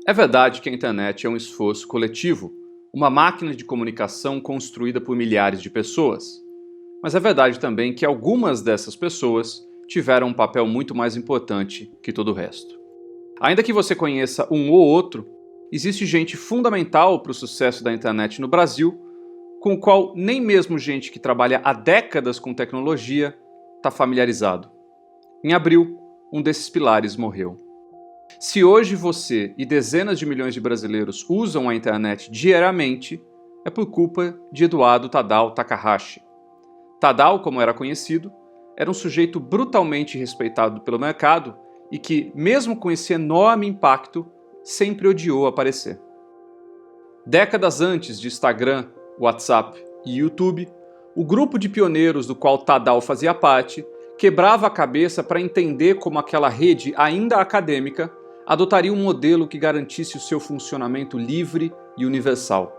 É verdade que a internet é um esforço coletivo, uma máquina de comunicação construída por milhares de pessoas. Mas é verdade também que algumas dessas pessoas tiveram um papel muito mais importante que todo o resto. Ainda que você conheça um ou outro, existe gente fundamental para o sucesso da internet no Brasil, com o qual nem mesmo gente que trabalha há décadas com tecnologia está familiarizado. Em abril, um desses pilares morreu. Se hoje você e dezenas de milhões de brasileiros usam a internet diariamente, é por culpa de Eduardo Tadao Takahashi. Tadao, como era conhecido, era um sujeito brutalmente respeitado pelo mercado e que, mesmo com esse enorme impacto, sempre odiou aparecer. Décadas antes de Instagram, WhatsApp e YouTube, o grupo de pioneiros do qual Tadao fazia parte quebrava a cabeça para entender como aquela rede ainda acadêmica adotaria um modelo que garantisse o seu funcionamento livre e universal.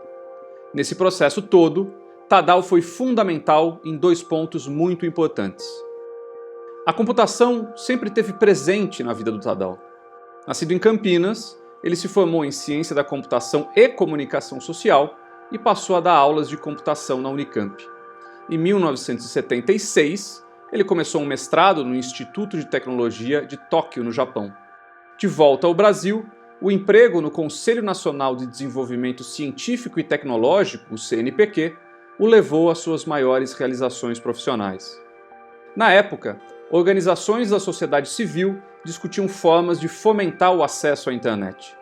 Nesse processo todo, Tadao foi fundamental em dois pontos muito importantes. A computação sempre esteve presente na vida do Tadao. Nascido em Campinas, ele se formou em Ciência da Computação e Comunicação Social e passou a dar aulas de computação na Unicamp. Em 1976, ele começou um mestrado no Instituto de Tecnologia de Tóquio, no Japão. De volta ao Brasil, o emprego no Conselho Nacional de Desenvolvimento Científico e Tecnológico, o CNPq, o levou às suas maiores realizações profissionais. Na época, organizações da sociedade civil discutiam formas de fomentar o acesso à internet.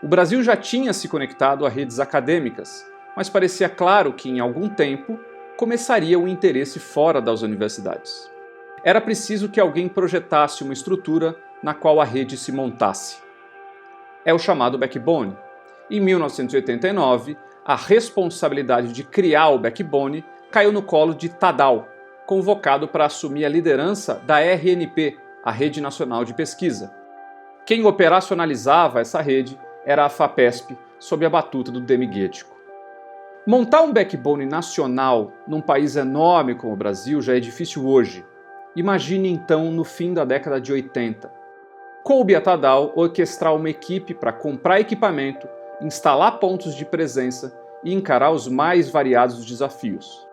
O Brasil já tinha se conectado a redes acadêmicas, mas parecia claro que, em algum tempo, começaria o interesse fora das universidades. Era preciso que alguém projetasse uma estrutura na qual a rede se montasse. É o chamado backbone. Em 1989, a responsabilidade de criar o backbone caiu no colo de Tadao, convocado para assumir a liderança da RNP, a Rede Nacional de Pesquisa. Quem operacionalizava essa rede era a FAPESP, sob a batuta do Demiguético. Montar um backbone nacional num país enorme como o Brasil já é difícil hoje. Imagine então no fim da década de 80. Coube a Tadao orquestrar uma equipe para comprar equipamento, instalar pontos de presença e encarar os mais variados desafios.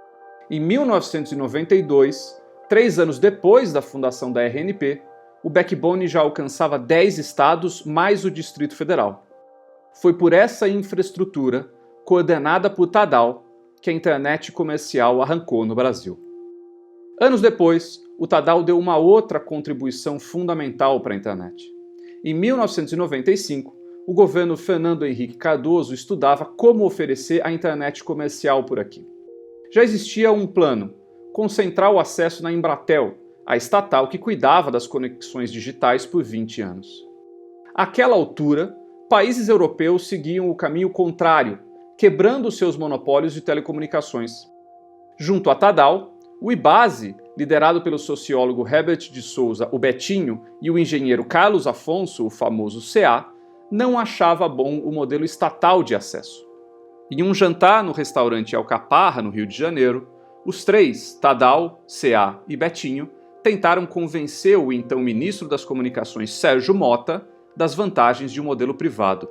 Em 1992, 3 anos depois da fundação da RNP, o backbone já alcançava 10 estados mais o Distrito Federal. Foi por essa infraestrutura, coordenada por Tadao, que a internet comercial arrancou no Brasil. Anos depois, o Tadao deu uma outra contribuição fundamental para a internet. Em 1995, o governo Fernando Henrique Cardoso estudava como oferecer a internet comercial por aqui. Já existia um plano: concentrar o acesso na Embratel, a estatal que cuidava das conexões digitais por 20 anos. Àquela altura, países europeus seguiam o caminho contrário, quebrando seus monopólios de telecomunicações. Junto a Tadao, o IBASE, liderado pelo sociólogo Herbert de Souza, o Betinho, e o engenheiro Carlos Afonso, o famoso CA, não achava bom o modelo estatal de acesso. Em um jantar no restaurante Alcaparra, no Rio de Janeiro, os três, Tadao, CA e Betinho, tentaram convencer o então ministro das Comunicações, Sérgio Mota, das vantagens de um modelo privado.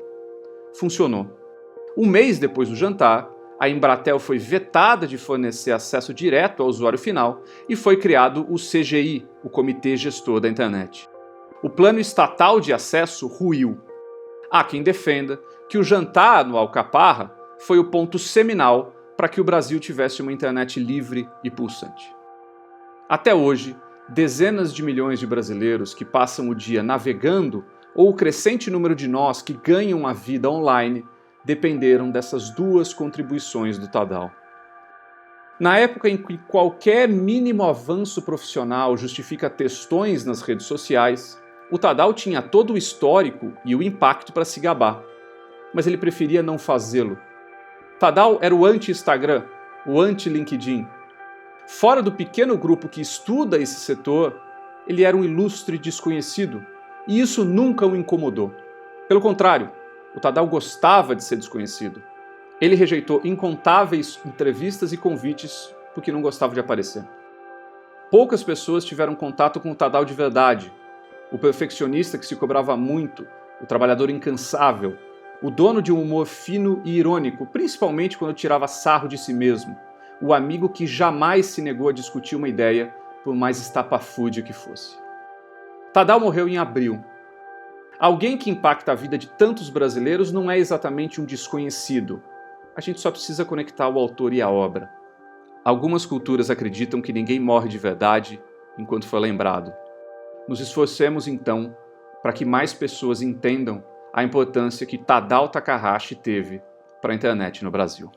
Funcionou. Um mês depois do jantar, a Embratel foi vetada de fornecer acesso direto ao usuário final e foi criado o CGI, o Comitê Gestor da Internet. O plano estatal de acesso ruiu. Há quem defenda que o jantar no Alcaparra foi o ponto seminal para que o Brasil tivesse uma internet livre e pulsante. Até hoje, dezenas de milhões de brasileiros que passam o dia navegando ou o crescente número de nós que ganham a vida online dependeram dessas duas contribuições do Tadao. Na época em que qualquer mínimo avanço profissional justifica textões nas redes sociais, o Tadao tinha todo o histórico e o impacto para se gabar, mas ele preferia não fazê-lo. Tadao era o anti-Instagram, o anti-LinkedIn. Fora do pequeno grupo que estuda esse setor, ele era um ilustre desconhecido, e isso nunca o incomodou. Pelo contrário, o Tadao gostava de ser desconhecido. Ele rejeitou incontáveis entrevistas e convites porque não gostava de aparecer. Poucas pessoas tiveram contato com o Tadao de verdade, o perfeccionista que se cobrava muito, o trabalhador incansável, O dono de um humor fino e irônico, principalmente quando tirava sarro de si mesmo. O amigo que jamais se negou a discutir uma ideia, por mais estapafúrdia que fosse. Tadal morreu em abril. Alguém que impacta a vida de tantos brasileiros não é exatamente um desconhecido. A gente só precisa conectar o autor e a obra. Algumas culturas acreditam que ninguém morre de verdade enquanto for lembrado. Nos esforcemos então para que mais pessoas entendam a importância que Tadao Takahashi teve para a internet no Brasil.